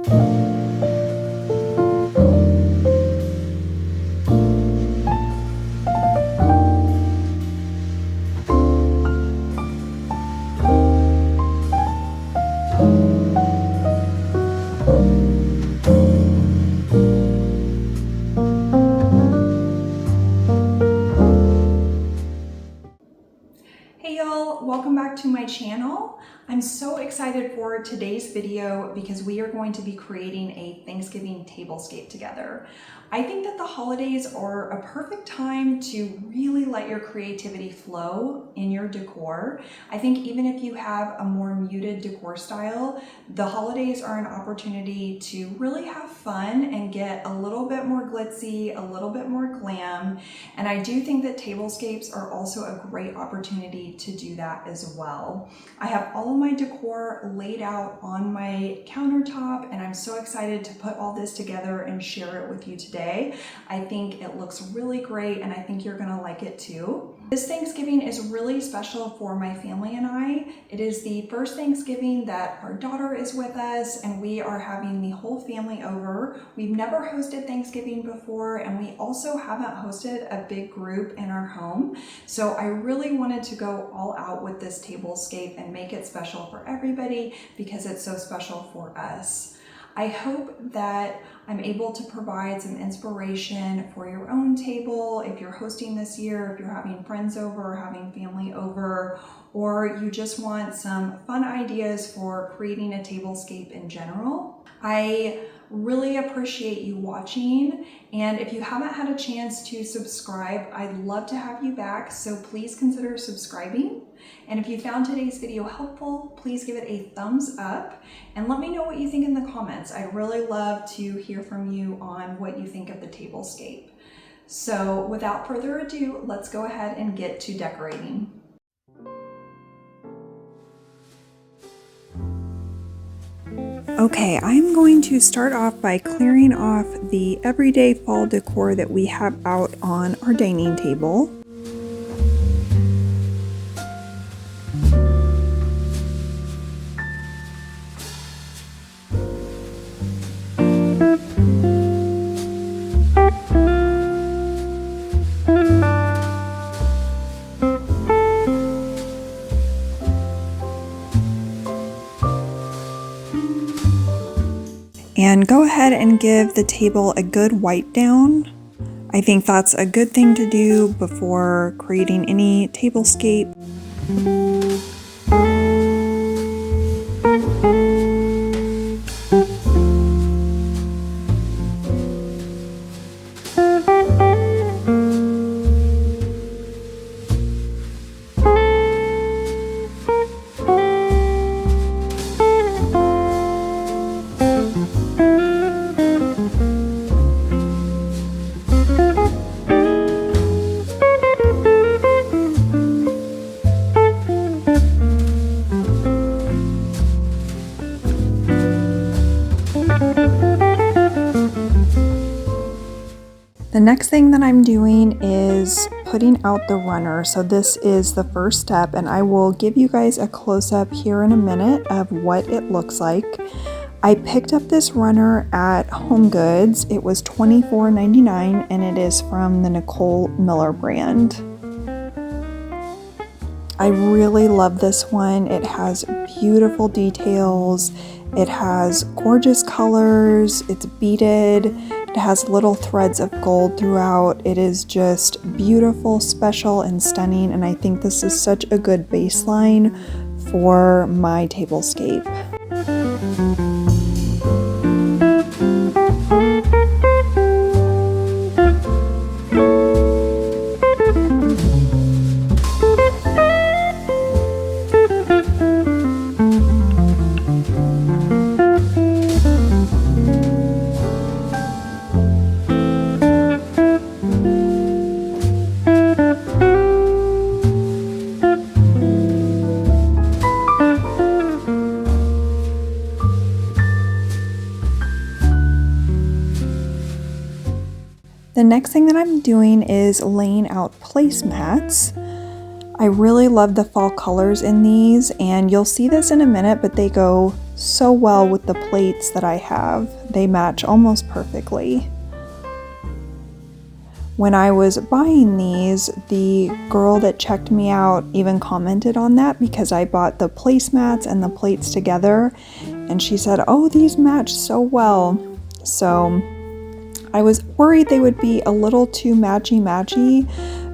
Hey y'all, welcome back to my channel. I'm so excited for today's video because we are going to be creating a Thanksgiving tablescape together. I think that the holidays are a perfect time to really let your creativity flow in your decor. I think even if you have a more muted decor style, the holidays are an opportunity to really have fun and get a little bit more glitzy, a little bit more glam. And I do think that tablescapes are also a great opportunity to do that as well. I have all of my decor laid out on my countertop and I'm so excited to put all this together and share it with you today. I think it looks really great and I think you're gonna like it too. This Thanksgiving is really special for my family and I. It is the first Thanksgiving that our daughter is with us and we are having the whole family over. We've never hosted Thanksgiving before and we also haven't hosted a big group in our home. So I really wanted to go all out with this tablescape and make it special for everybody because it's so special for us. I hope that I'm able to provide some inspiration for your own table if you're hosting this year, if you're having friends over or having family over, or you just want some fun ideas for creating a tablescape in general. I really appreciate you watching, and if you haven't had a chance to subscribe, I'd love to have you back, so please consider subscribing. And if you found today's video helpful, please give it a thumbs up and let me know what you think in the comments. I'd really love to hear from you on what you think of the tablescape. So without further ado, let's go ahead and get to decorating. Okay, I'm going to start off by clearing off the everyday fall decor that we have out on our dining table. And go ahead and give the table a good wipe down. I think that's a good thing to do before creating any tablescape. The next thing that I'm doing is putting out the runner. So this is the first step and I will give you guys a close-up here in a minute of what it looks like. I picked up this runner at HomeGoods. It was $24.99 and it is from the Nicole Miller brand. I really love this one. It has beautiful details. It has gorgeous colors. It's beaded. It has little threads of gold throughout. It is just beautiful, special, and stunning. And I think this is such a good baseline for my tablescape. The next thing that I'm doing is laying out placemats. I really love the fall colors in these, and you'll see this in a minute, but they go so well with the plates that I have. They match almost perfectly. When I was buying these, the girl that checked me out even commented on that because I bought the placemats and the plates together, and she said, "Oh, these match so well." So I was worried they would be a little too matchy-matchy,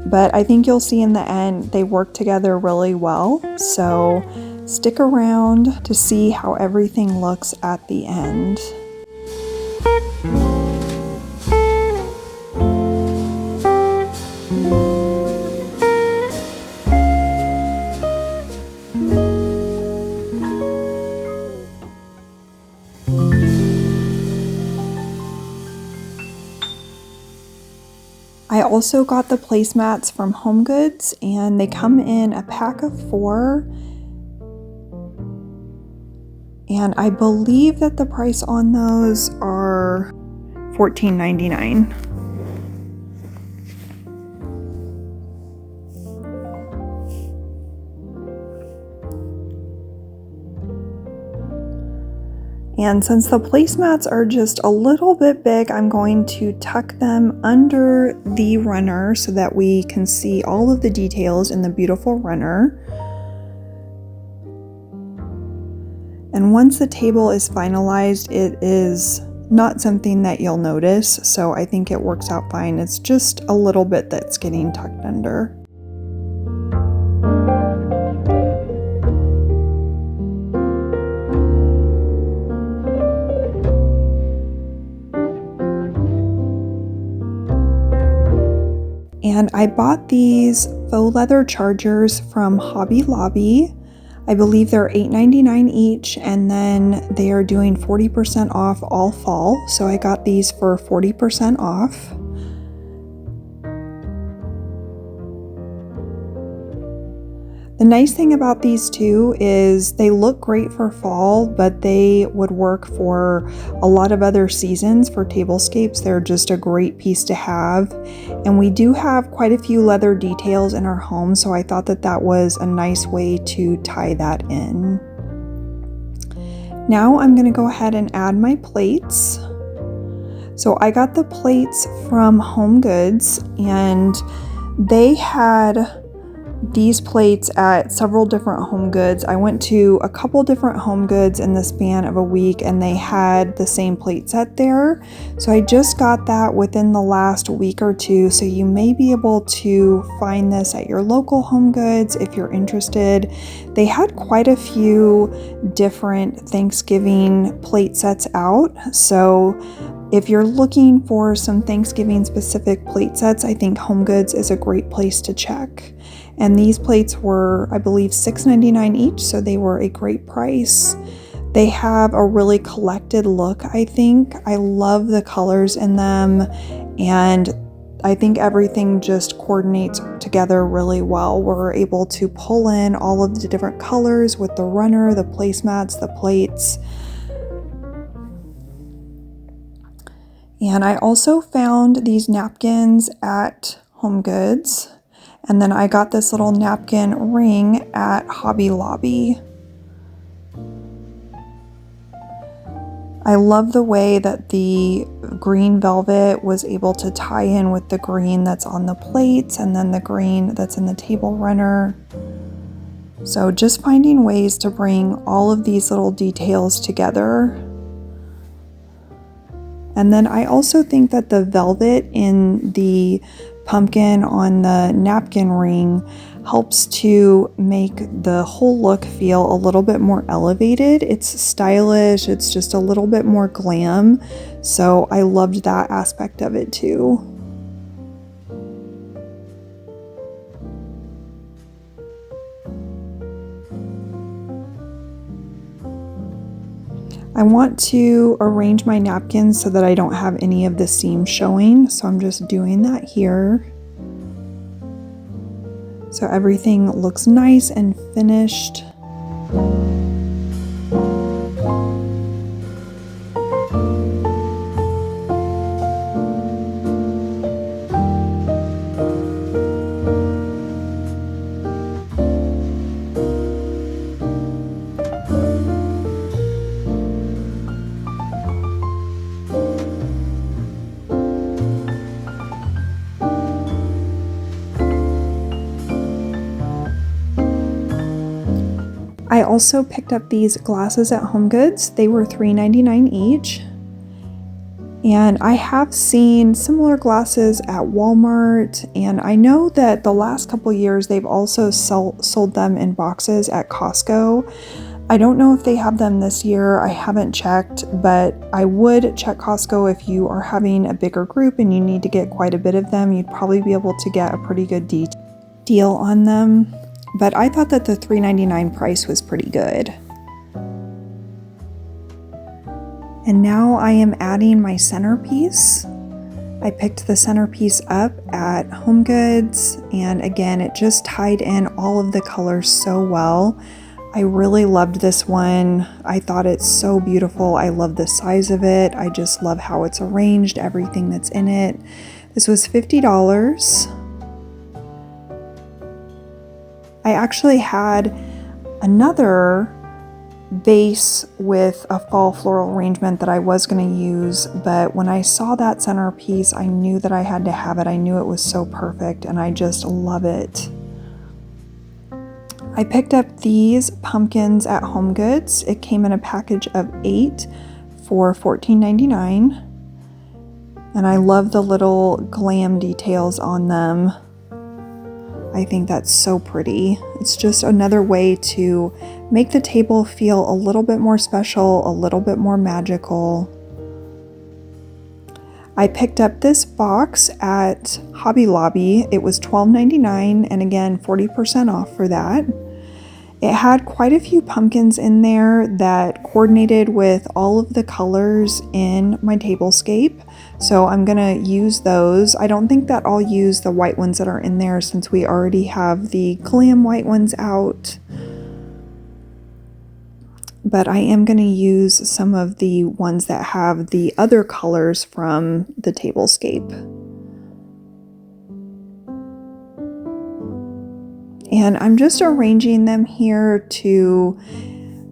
but I think you'll see in the end they work together really well. So stick around to see how everything looks at the end. I also got the placemats from HomeGoods, and they come in a pack of 4. And I believe that the price on those are $14.99. And since the placemats are just a little bit big, I'm going to tuck them under the runner so that we can see all of the details in the beautiful runner. And once the table is finalized, it is not something that you'll notice, so I think it works out fine. It's just a little bit that's getting tucked under. And I bought these faux leather chargers from Hobby Lobby. I believe they're $8.99 each, and then they are doing 40% off all fall. So I got these for 40% off. The nice thing about these two is they look great for fall, but they would work for a lot of other seasons for tablescapes. They're just a great piece to have. And we do have quite a few leather details in our home, so I thought that that was a nice way to tie that in. Now I'm going to go ahead and add my plates. So I got the plates from HomeGoods, and they had these plates at several different HomeGoods. I went to a couple different HomeGoods in the span of a week, and they had the same plate set there. So I just got that within the last week or two, so you may be able to find this at your local HomeGoods if you're interested. They had quite a few different Thanksgiving plate sets out, so if you're looking for some Thanksgiving specific plate sets, I think HomeGoods is a great place to check. And these plates were, I believe, $6.99 each, so they were a great price. They have a really collected look, I think. I love the colors in them, and I think everything just coordinates together really well. We're able to pull in all of the different colors with the runner, the placemats, the plates. And I also found these napkins at HomeGoods. And then I got this little napkin ring at Hobby Lobby. I love the way that the green velvet was able to tie in with the green that's on the plates and then the green that's in the table runner. So just finding ways to bring all of these little details together. And then I also think that the velvet in the pumpkin on the napkin ring helps to make the whole look feel a little bit more elevated. It's stylish, it's just a little bit more glam, so I loved that aspect of it too. I want to arrange my napkins so that I don't have any of the seams showing, so I'm just doing that here. So everything looks nice and finished. also picked up these glasses at HomeGoods. They were $3.99 each. And I have seen similar glasses at Walmart, and I know that the last couple years they've also sold them in boxes at Costco. I don't know if they have them this year. I haven't checked, but I would check Costco if you are having a bigger group and you need to get quite a bit of them. You'd probably be able to get a pretty good deal on them. But I thought that the $3.99 price was pretty good. And now I am adding my centerpiece. I picked the centerpiece up at HomeGoods, and again, it just tied in all of the colors so well. I really loved this one. I thought it's so beautiful. I love the size of it. I just love how it's arranged, everything that's in it. This was $50. I actually had another vase with a fall floral arrangement that I was going to use, but when I saw that centerpiece, I knew that I had to have it. I knew it was so perfect, and I just love it. I picked up these pumpkins at HomeGoods. It came in a package of 8 for $14.99, and I love the little glam details on them. I think that's so pretty. It's just another way to make the table feel a little bit more special, a little bit more magical. I picked up this box at Hobby Lobby. It was $12.99, and again, 40% off for that. It had quite a few pumpkins in there that coordinated with all of the colors in my Tablescape. So I'm gonna use those. I don't think that I'll use the white ones that are in there since we already have the glam white ones out. But I am gonna use some of the ones that have the other colors from the Tablescape. And I'm just arranging them here to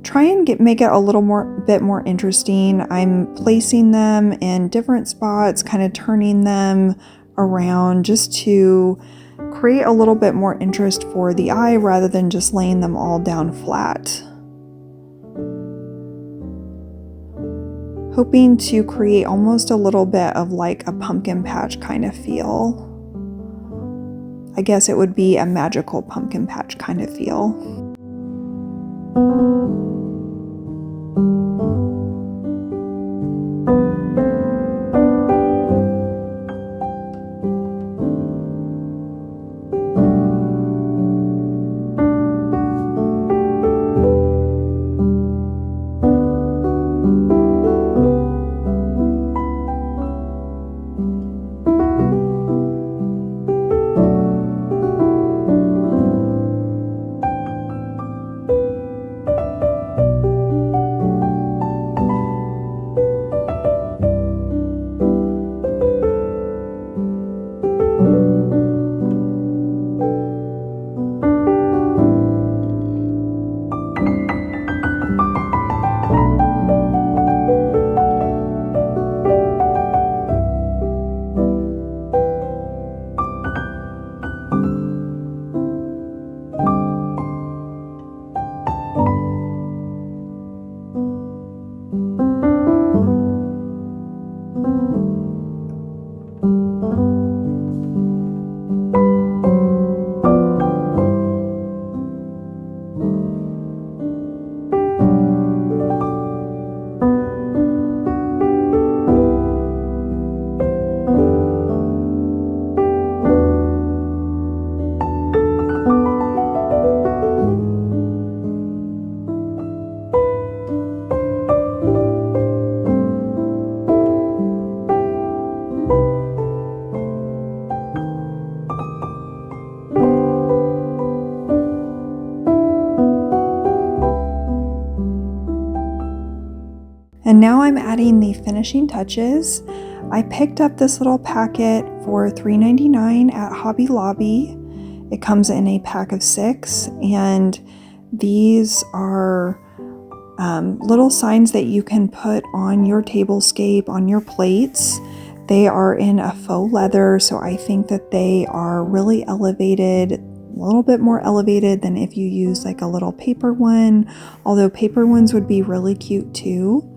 try and make it a little bit more interesting. I'm placing them in different spots, kind of turning them around just to create a little bit more interest for the eye rather than just laying them all down flat. Hoping to create almost a little bit of like a pumpkin patch kind of feel. I guess it would be a magical pumpkin patch kind of feel. And now I'm adding the finishing touches. I picked up this little packet for $3.99 at Hobby Lobby. It comes in a pack of 6, and these are little signs that you can put on your tablescape, on your plates. They are in a faux leather, so I think that they are really elevated. little bit more elevated than if you use like a little paper one, although paper ones would be really cute too.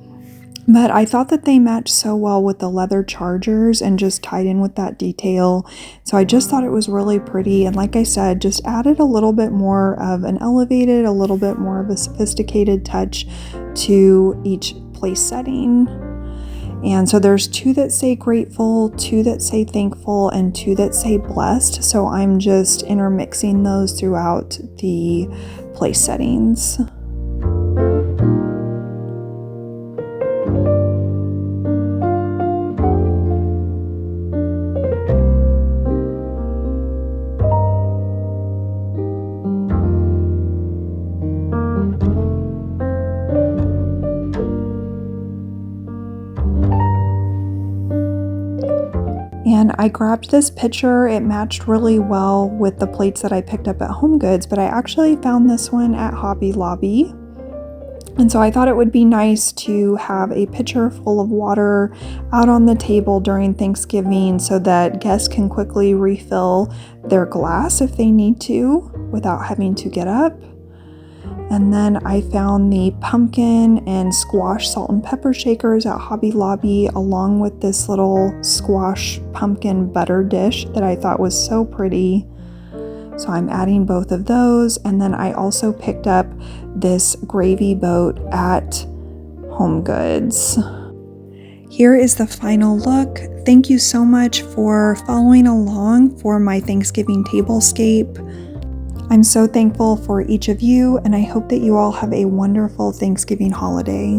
But I thought that they matched so well with the leather chargers and just tied in with that detail. So I just thought it was really pretty. And like I said, just added a little bit more of an elevated, a little bit more of a sophisticated touch to each place setting. And so there's 2 that say grateful, 2 that say thankful, and 2 that say blessed. So I'm just intermixing those throughout the place settings. And I grabbed this picture. It matched really well with the plates that I picked up at HomeGoods, but I actually found this one at Hobby Lobby. And so I thought it would be nice to have a pitcher full of water out on the table during Thanksgiving so that guests can quickly refill their glass if they need to without having to get up. And then I found the pumpkin and squash salt and pepper shakers at Hobby Lobby, along with this little squash pumpkin butter dish that I thought was so pretty. So I'm adding both of those. And then I also picked up this gravy boat at HomeGoods. Here is the final look. Thank you so much for following along for my Thanksgiving tablescape. I'm so thankful for each of you, and I hope that you all have a wonderful Thanksgiving holiday.